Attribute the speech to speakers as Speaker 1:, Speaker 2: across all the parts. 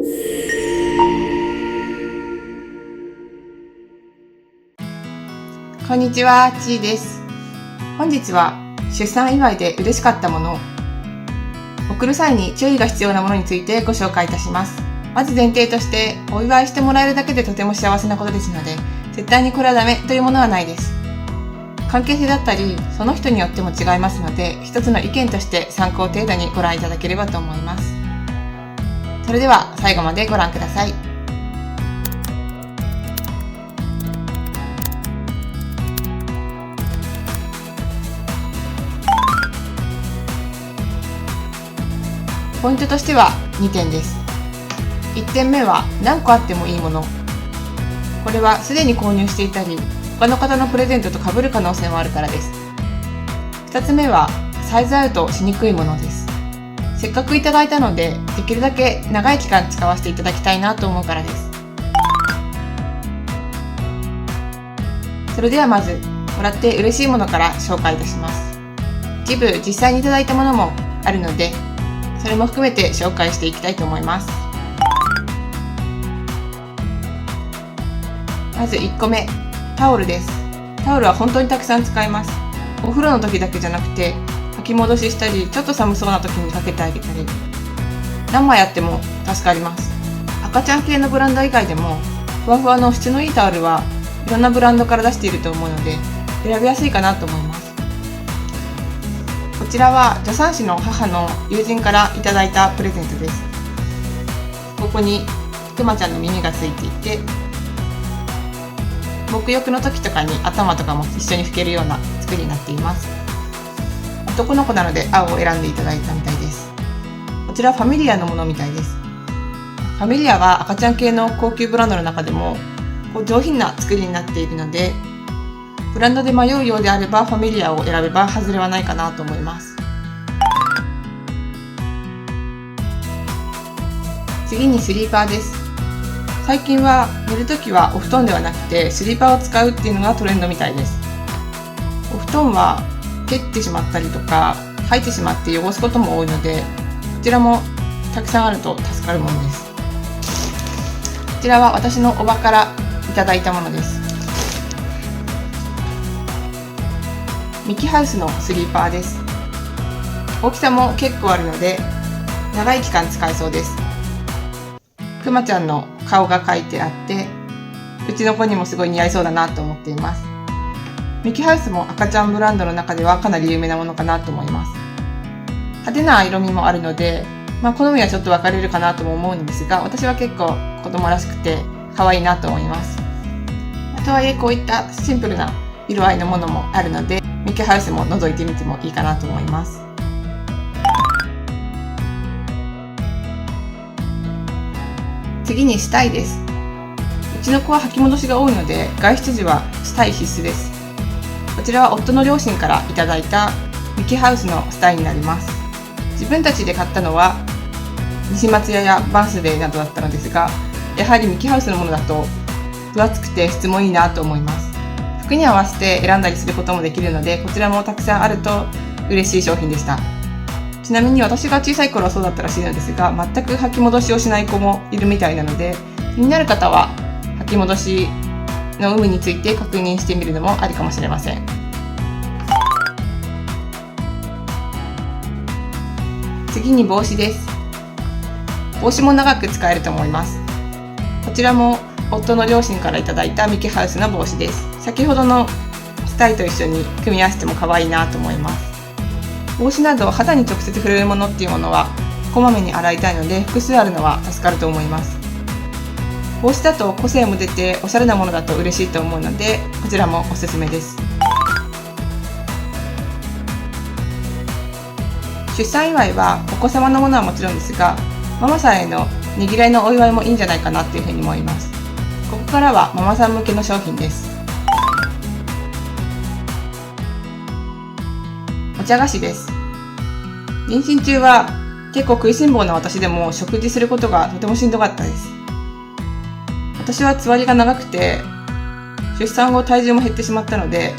Speaker 1: こんにちは、ちーです。本日は出産祝いで嬉しかったもの、送る際に注意が必要なものについてご紹介いたします。まず前提として、お祝いしてもらえるだけでとても幸せなことですので、絶対にこれはダメというものはないです。関係性だったり、その人によっても違いますので、一つの意見として参考程度にご覧いただければと思います。それでは最後までご覧ください。ポイントとしては2点です。1点目は何個あってもいいもの。これはすでに購入していたり、他の方のプレゼントと被る可能性もあるからです。2つ目はサイズアウトしにくいものです。せっかくいただいたので、できるだけ長い期間使わせていただきたいなと思うからです。それではまず、もらって嬉しいものから紹介いたします。一部実際にいただいたものもあるので、それも含めて紹介していきたいと思います。まず1個目、タオルです。タオルは本当にたくさん使います。お風呂の時だけじゃなくて、履き戻ししたり、ちょっと寒そうな時にかけてあげたり、何枚あっても助かります。赤ちゃん系のブランド以外でも、ふわふわの質のいいタオルはいろんなブランドから出していると思うので、選びやすいかなと思います。こちらは助産師の母の友人からいただいたプレゼントです。ここにくまちゃんの耳がついていて、沐浴の時とかに頭とかも一緒に拭けるような作りになっています。男の子なので青を選んでいただいたみたいです。こちらはファミリアのものみたいです。ファミリアは赤ちゃん系の高級ブランドの中でも上品な作りになっているので、ブランドで迷うようであればファミリアを選べば外れはないかなと思います。次にスリーパーです。最近は寝るときはお布団ではなくてスリーパーを使うっていうのがトレンドみたいです。お布団は蹴ってしまったりとか吐いてしまって汚すことも多いので、こちらもたくさんあると助かるものです。こちらは私のおばからいただいたものです。ミキハウスのスリーパーです。大きさも結構あるので長い期間使えそうです。くまちゃんの顔が描いてあって、うちの子にもすごい似合いそうだなと思っています。ミキハウスも赤ちゃんブランドの中ではかなり有名なものかなと思います。派手な色味もあるので、好みはちょっと分かれるかなとも思うんですが、私は結構子供らしくて可愛いなと思います。とはいえこういったシンプルな色合いのものもあるので、ミキハウスも覗いてみてもいいかなと思います。次にスタイです。うちの子は履き戻しが多いので、外出時はスタイ必須です。こちらは夫の両親からいただいたミキハウスのスタイになります。自分たちで買ったのは西松屋やバースデーなどだったのですが、やはりミキハウスのものだと分厚くて質もいいなと思います。服に合わせて選んだりすることもできるので、こちらもたくさんあると嬉しい商品でした。ちなみに私が小さい頃はそうだったらしいのですが、全く履き戻しをしない子もいるみたいなので、気になる方は履き戻しの有無について確認してみるのもありかもしれません。次に帽子です。帽子も長く使えると思います。こちらも夫の両親からいただいたミキハウスの帽子です。先ほどのスタイと一緒に組み合わせても可愛いなと思います。帽子など肌に直接触れるものっていうものはこまめに洗いたいので、複数あるのは助かると思います。帽子だと個性も出ておしゃれなものだと嬉しいと思うので、こちらもおすすめです。出産祝いはお子様のものはもちろんですが、ママさんへのねぎらいのお祝いもいいんじゃないかなというふうに思います。ここからはママさん向けの商品です。お茶菓子です。妊娠中は結構食いしん坊な私でも食事することがとてもしんどかったです。私はつわりが長くて、出産後体重も減ってしまったので、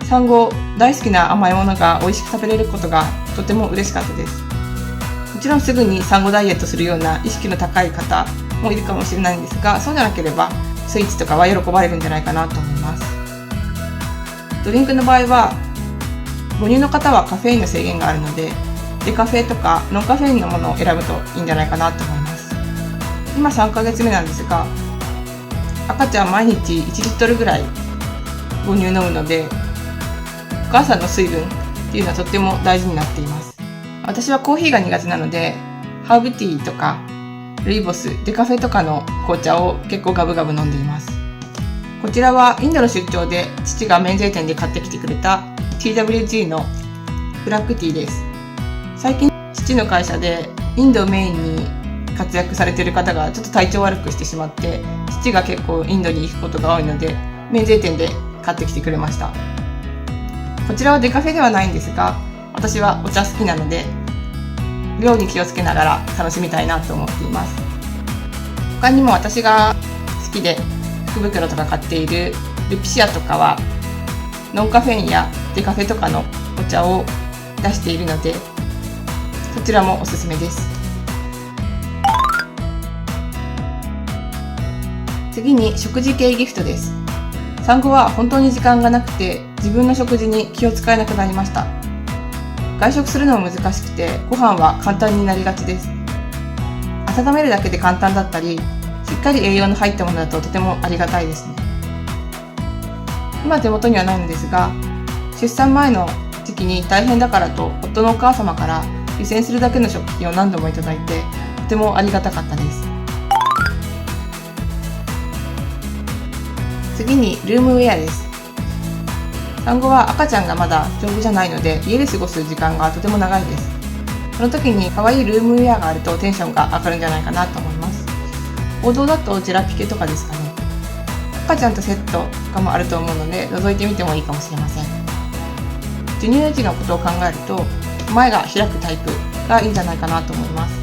Speaker 1: 産後大好きな甘いものが美味しく食べれることがとても嬉しかったです。ちろんすぐに産後ダイエットするような意識の高い方もいるかもしれないんですが、そうじゃなければスイーツとかは喜ばれるんじゃないかなと思います。ドリンクの場合は母乳の方はカフェインの制限があるので、デカフェとかノンカフェインのものを選ぶといいんじゃないかなと思います。今3ヶ月目なんですが、赤ちゃん毎日1リットルぐらい母乳飲むので、お母さんの水分っていうのはとっても大事になっています。私はコーヒーが苦手なので、ハーブティーとかルイボス、デカフェとかの紅茶を結構ガブガブ飲んでいます。こちらはインドの出張で父が免税店で買ってきてくれた TWG のブラックティーです。最近父の会社でインドをメインに活躍されている方がちょっと体調悪くしてしまって、父が結構インドに行くことが多いので免税店で買ってきてくれました。こちらはデカフェではないんですが、私はお茶好きなので量に気をつけながら楽しみたいなと思っています。他にも私が好きで福袋とか買っているルピシアとかはノンカフェインやデカフェとかのお茶を出しているので、そちらもおすすめです。次に食事系ギフトです。産後は本当に時間がなくて自分の食事に気を使えなくなりました。外食するのも難しくてご飯は簡単になりがちです。温めるだけで簡単だったり、しっかり栄養の入ったものだととてもありがたいですね。今手元にはないのですが、出産前の時期に大変だからと夫のお母様から湯煎するだけの食品を何度もいただいて、とてもありがたかったです。次にルームウェアです。産後は赤ちゃんがまだ丈夫じゃないので家で過ごす時間がとても長いです。その時に可愛いルームウェアがあるとテンションが上がるんじゃないかなと思います。王道だとジェラピケとかですかね。赤ちゃんとセットとかもあると思うので覗いてみてもいいかもしれません。授乳時のことを考えると前が開くタイプがいいんじゃないかなと思います。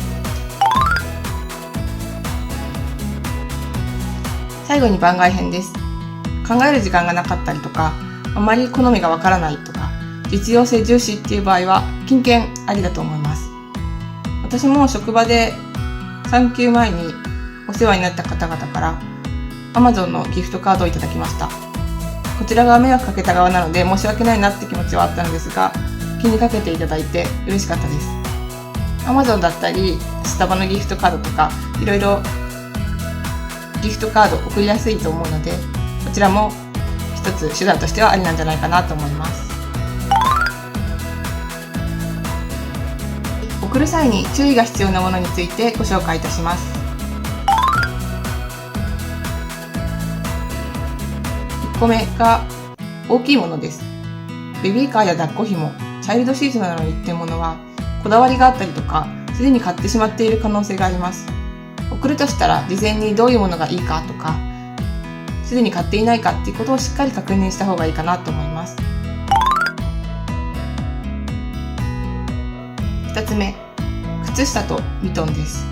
Speaker 1: 最後に番外編です。考える時間がなかったりとか、あまり好みがわからないとか、実用性重視っていう場合は金券ありだと思います。私も職場で産休前にお世話になった方々から Amazon のギフトカードをいただきました。こちらが迷惑かけた側なので申し訳ないなって気持ちはあったのですが、気にかけていただいて嬉しかったです。 Amazon だったりスタバのギフトカードとかいろいろギフトカード送りやすいと思うので、こちらも一つ手段としてはありなんじゃないかなと思います。送る際に注意が必要なものについてご紹介いたします。1個目が大きいものです。ベビーカーや抱っこ紐、チャイルドシートなどの一点物はこだわりがあったりとか、すでに買ってしまっている可能性があります。送るとしたら事前にどういうものがいいかとか、すでに買っていないかっていうことをしっかり確認した方がいいかなと思います。2つ目、靴下とミトンです。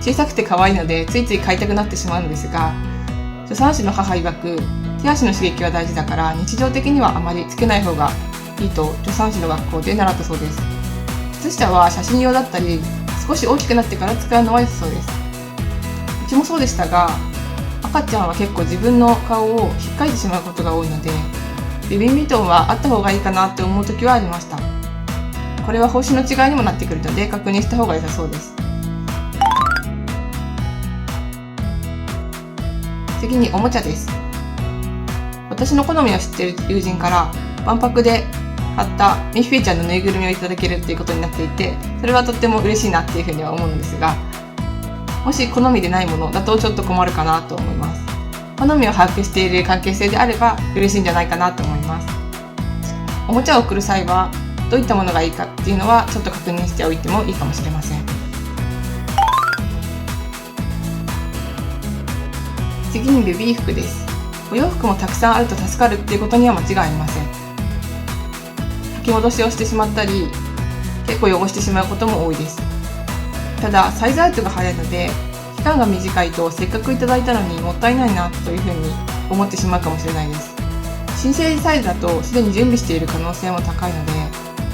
Speaker 1: 小さくて可愛いのでついつい買いたくなってしまうのですが、助産師の母曰く手足の刺激は大事だから日常的にはあまりつけない方がいいと助産師の学校で習ったそうです。靴下は写真用だったり少し大きくなってから使うのは良さそうです。うちもそうでしたが、赤ちゃんは結構自分の顔を引っかいてしまうことが多いので、ベビーミトンはあった方がいいかなって思う時はありました。これは方針の違いにもなってくるので確認した方が良さそうです。次におもちゃです。私の好みを知っている友人から万博で買ったミッフィーちゃんのぬいぐるみをいただけるっていうことになっていて、それはとっても嬉しいなっていうふうには思うんですが、もし好みでないものだとちょっと困るかなと思います。好みを把握している関係性であれば嬉しいんじゃないかなと思います。おもちゃを送る際はどういったものがいいかっていうのはちょっと確認しておいてもいいかもしれません。次にベビー服です。お洋服もたくさんあると助かるっていうことには間違いありません。履き戻しをしてしまったり結構汚してしまうことも多いです。ただサイズアウトが早いので期間が短いとせっかくいただいたのにもったいないなというふうに思ってしまうかもしれないです。新生児サイズだとすでに準備している可能性も高いので、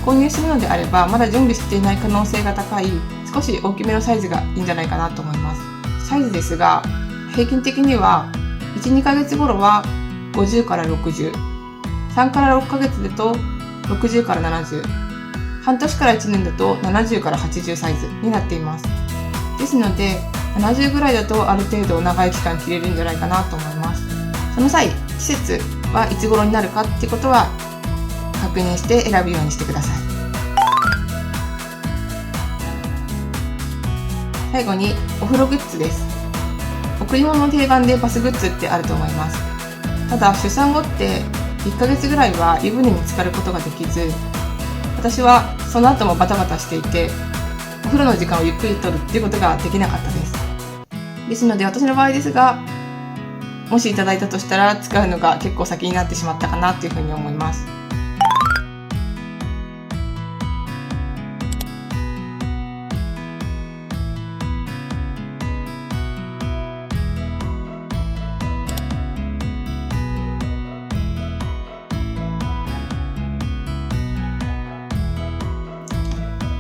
Speaker 1: 購入するのであればまだ準備していない可能性が高い少し大きめのサイズがいいんじゃないかなと思います。サイズですが、平均的には 1,2 ヶ月頃は50から60、3から6ヶ月だと60から70、半年から1年だと70から80サイズになっています。ですので70ぐらいだとある程度長い期間着れるんじゃないかなと思います。その際、季節はいつ頃になるかってことは確認して選ぶようにしてください。最後にお風呂グッズです。贈り物の定番でバスグッズってあると思います。ただ出産後って1ヶ月ぐらいは湯船に浸かることができず、私はその後もバタバタしていてお風呂の時間をゆっくりとるっていうことができなかったです。ですので私の場合ですが、もしいただいたとしたら使うのが結構先になってしまったかなというふうに思います。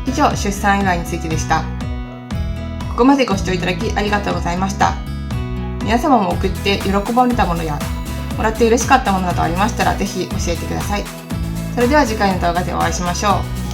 Speaker 1: 以上、出産祝いについてでした。ここまでご視聴いただきありがとうございました。皆様も送って喜ばれたものやもらって嬉しかったものなどありましたらぜひ教えてください。それでは次回の動画でお会いしましょう。